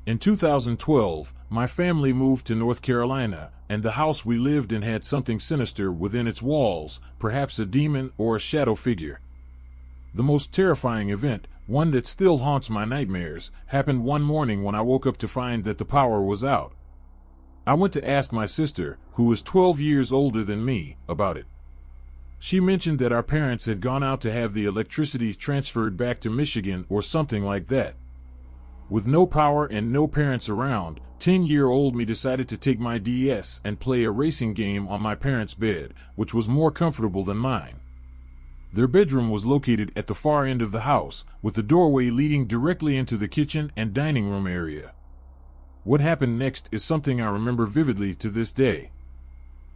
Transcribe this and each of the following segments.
In 2012, my family moved to North Carolina, and the house we lived in had something sinister within its walls, perhaps a demon or a shadow figure. The most terrifying event, one that still haunts my nightmares, happened one morning when I woke up to find that the power was out. I went to ask my sister, who was 12 years older than me, about it. She mentioned that our parents had gone out to have the electricity transferred back to Michigan or something like that. With no power and no parents around, 10-year-old me decided to take my DS and play a racing game on my parents' bed, which was more comfortable than mine. Their bedroom was located at the far end of the house, with the doorway leading directly into the kitchen and dining room area. What happened next is something I remember vividly to this day.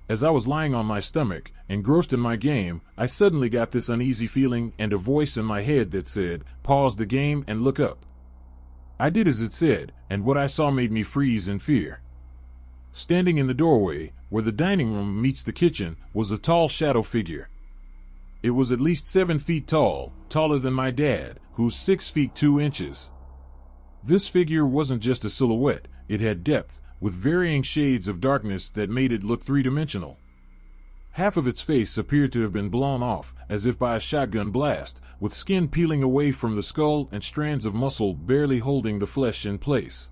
As I was lying on my stomach, engrossed in my game, I suddenly got this uneasy feeling and a voice in my head that said, "Pause the game and look up." I did as it said, and what I saw made me freeze in fear. Standing in the doorway, where the dining room meets the kitchen, was a tall shadow figure. It was at least 7 feet tall, taller than my dad, who's 6 feet 2 inches. This figure wasn't just a silhouette, it had depth, with varying shades of darkness that made it look three-dimensional. Half of its face appeared to have been blown off, as if by a shotgun blast, with skin peeling away from the skull and strands of muscle barely holding the flesh in place.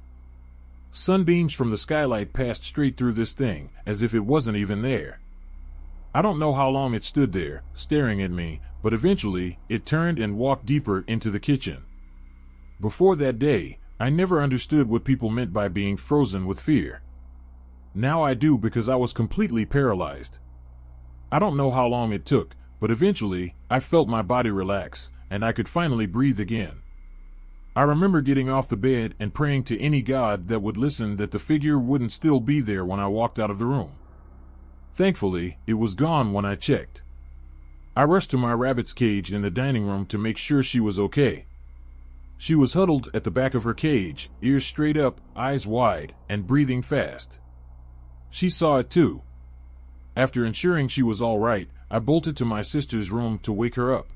Sunbeams from the skylight passed straight through this thing, as if it wasn't even there. I don't know how long it stood there, staring at me, but eventually, it turned and walked deeper into the kitchen. Before that day, I never understood what people meant by being frozen with fear. Now I do because I was completely paralyzed. I don't know how long it took, but eventually, I felt my body relax, and I could finally breathe again. I remember getting off the bed and praying to any god that would listen that the figure wouldn't still be there when I walked out of the room. Thankfully, it was gone when I checked. I rushed to my rabbit's cage in the dining room to make sure she was okay. She was huddled at the back of her cage, ears straight up, eyes wide, and breathing fast. She saw it too. After ensuring she was all right, I bolted to my sister's room to wake her up.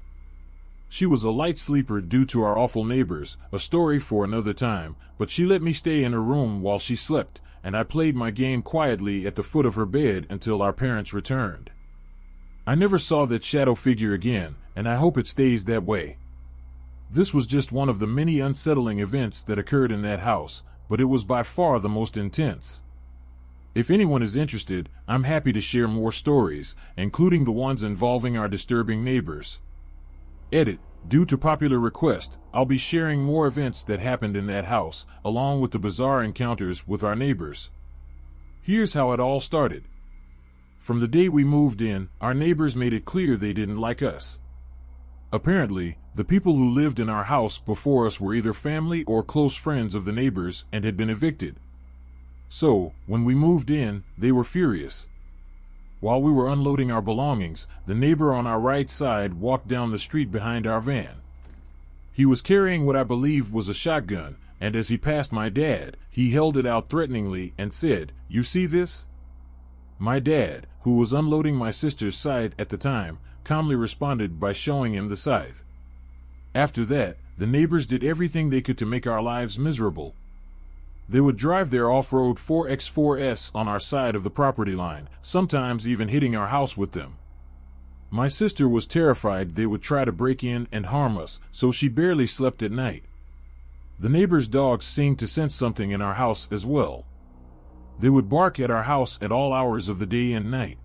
She was a light sleeper due to our awful neighbors, a story for another time, but she let me stay in her room while she slept, and I played my game quietly at the foot of her bed until our parents returned. I never saw that shadow figure again, and I hope it stays that way. This was just one of the many unsettling events that occurred in that house, but it was by far the most intense. If anyone is interested, I'm happy to share more stories, including the ones involving our disturbing neighbors. Edit. Due to popular request, I'll be sharing more events that happened in that house, along with the bizarre encounters with our neighbors. Here's how it all started. From the day we moved in, our neighbors made it clear they didn't like us. Apparently, the people who lived in our house before us were either family or close friends of the neighbors and had been evicted. So, when we moved in, they were furious. While we were unloading our belongings, the neighbor on our right side walked down the street behind our van. He was carrying what I believe was a shotgun, and as he passed my dad, he held it out threateningly and said, "You see this?" My dad, who was unloading my sister's scythe at the time, calmly responded by showing him the scythe. After that, the neighbors did everything they could to make our lives miserable. They would drive their off-road 4x4s on our side of the property line, sometimes even hitting our house with them. My sister was terrified they would try to break in and harm us, so she barely slept at night. The neighbors' dogs seemed to sense something in our house as well. They would bark at our house at all hours of the day and night.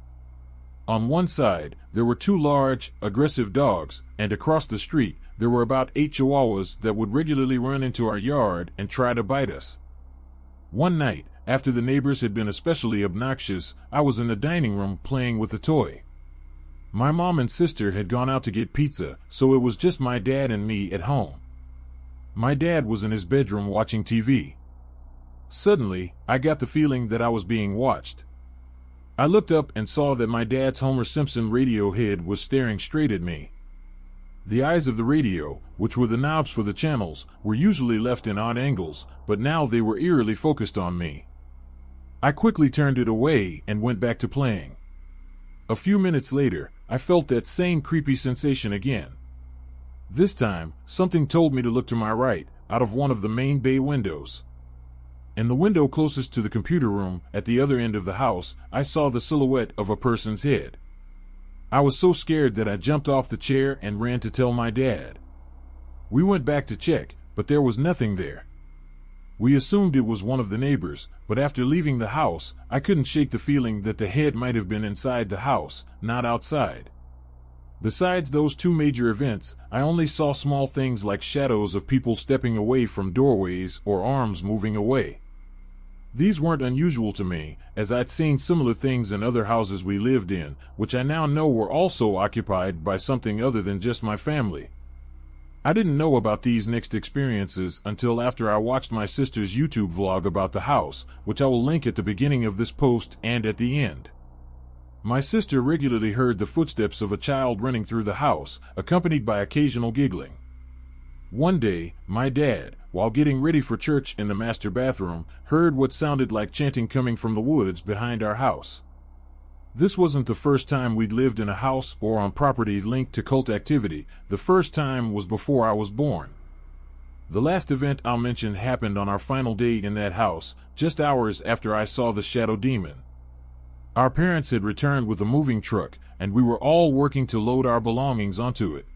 On one side, there were 2 large, aggressive dogs, and across the street, there were about 8 chihuahuas that would regularly run into our yard and try to bite us. One night, after the neighbors had been especially obnoxious, I was in the dining room playing with a toy. My mom and sister had gone out to get pizza, so it was just my dad and me at home. My dad was in his bedroom watching TV. Suddenly, I got the feeling that I was being watched. I looked up and saw that my dad's Homer Simpson radio head was staring straight at me. The eyes of the radio, which were the knobs for the channels, were usually left in odd angles, but now they were eerily focused on me. I quickly turned it away and went back to playing. A few minutes later, I felt that same creepy sensation again. This time, something told me to look to my right, out of one of the main bay windows. In the window closest to the computer room, at the other end of the house, I saw the silhouette of a person's head. I was so scared that I jumped off the chair and ran to tell my dad. We went back to check, but there was nothing there. We assumed it was one of the neighbors, but after leaving the house, I couldn't shake the feeling that the head might have been inside the house, not outside. Besides those two major events, I only saw small things like shadows of people stepping away from doorways or arms moving away. These weren't unusual to me, as I'd seen similar things in other houses we lived in, which I now know were also occupied by something other than just my family. I didn't know about these next experiences until after I watched my sister's YouTube vlog about the house, which I will link at the beginning of this post and at the end. My sister regularly heard the footsteps of a child running through the house, accompanied by occasional giggling. One day, my dad, while getting ready for church in the master bathroom, heard what sounded like chanting coming from the woods behind our house. This wasn't the first time we'd lived in a house or on property linked to cult activity. The first time was before I was born. The last event I'll mention happened on our final day in that house, just hours after I saw the shadow demon. Our parents had returned with a moving truck, and we were all working to load our belongings onto it.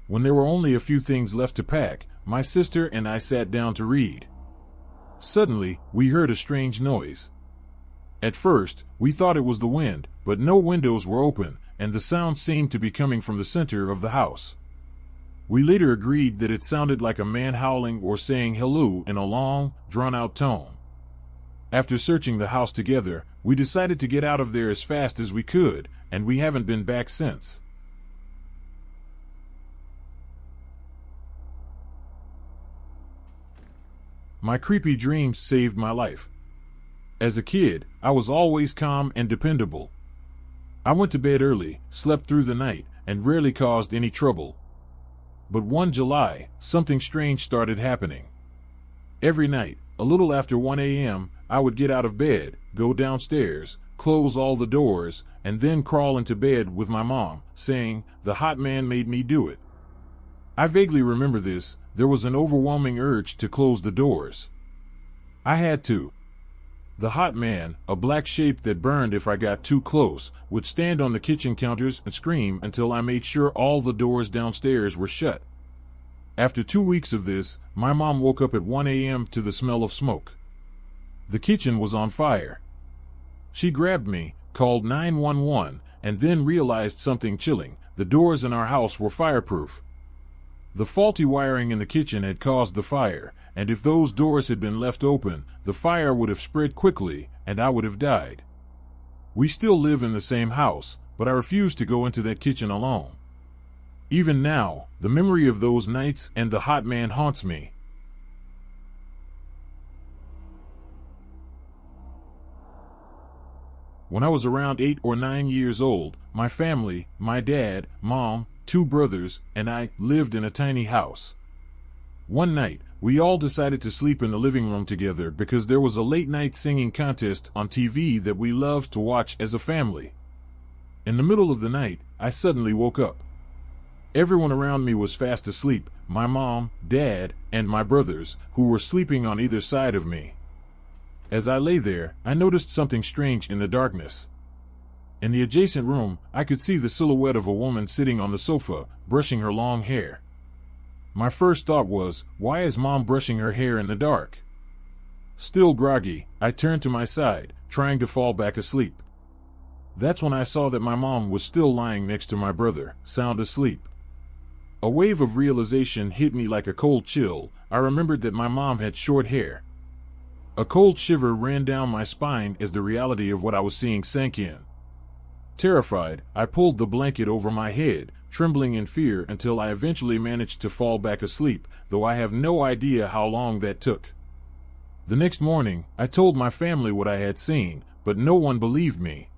When there were only a few things left to pack, my sister and I sat down to read. Suddenly, we heard a strange noise. At first, we thought it was the wind, but no windows were open, and the sound seemed to be coming from the center of the house. We later agreed that it sounded like a man howling or saying hello in a long, drawn-out tone. After searching the house together, we decided to get out of there as fast as we could, and we haven't been back since. My creepy dreams saved my life. As a kid, I was always calm and dependable. I went to bed early, slept through the night, and rarely caused any trouble. But one July, something strange started happening. Every night, a little after 1 a.m., I would get out of bed, go downstairs, close all the doors, and then crawl into bed with my mom, saying, "The hot man made me do it." I vaguely remember this. There was an overwhelming urge to close the doors. I had to. The hot man, a black shape that burned if I got too close, would stand on the kitchen counters and scream until I made sure all the doors downstairs were shut. After 2 weeks of this, my mom woke up at 1 a.m. to the smell of smoke. The kitchen was on fire. She grabbed me, called 911, and then realized something chilling. The doors in our house were fireproof. The faulty wiring in the kitchen had caused the fire, and if those doors had been left open, the fire would have spread quickly, and I would have died. We still live in the same house, but I refuse to go into that kitchen alone. Even now, the memory of those nights and the hot man haunts me. When I was around 8 or 9 years old, my family, my dad, mom, 2 brothers, and I lived in a tiny house. One night, we all decided to sleep in the living room together because there was a late-night singing contest on TV that we loved to watch as a family. In the middle of the night, I suddenly woke up. Everyone around me was fast asleep, my mom, dad, and my brothers, who were sleeping on either side of me. As I lay there, I noticed something strange in the darkness. In the adjacent room, I could see the silhouette of a woman sitting on the sofa, brushing her long hair. My first thought was, why is Mom brushing her hair in the dark? Still groggy, I turned to my side, trying to fall back asleep. That's when I saw that my mom was still lying next to my brother, sound asleep. A wave of realization hit me like a cold chill. I remembered that my mom had short hair. A cold shiver ran down my spine as the reality of what I was seeing sank in. Terrified, I pulled the blanket over my head, trembling in fear until I eventually managed to fall back asleep, though I have no idea how long that took. The next morning, I told my family what I had seen, but no one believed me.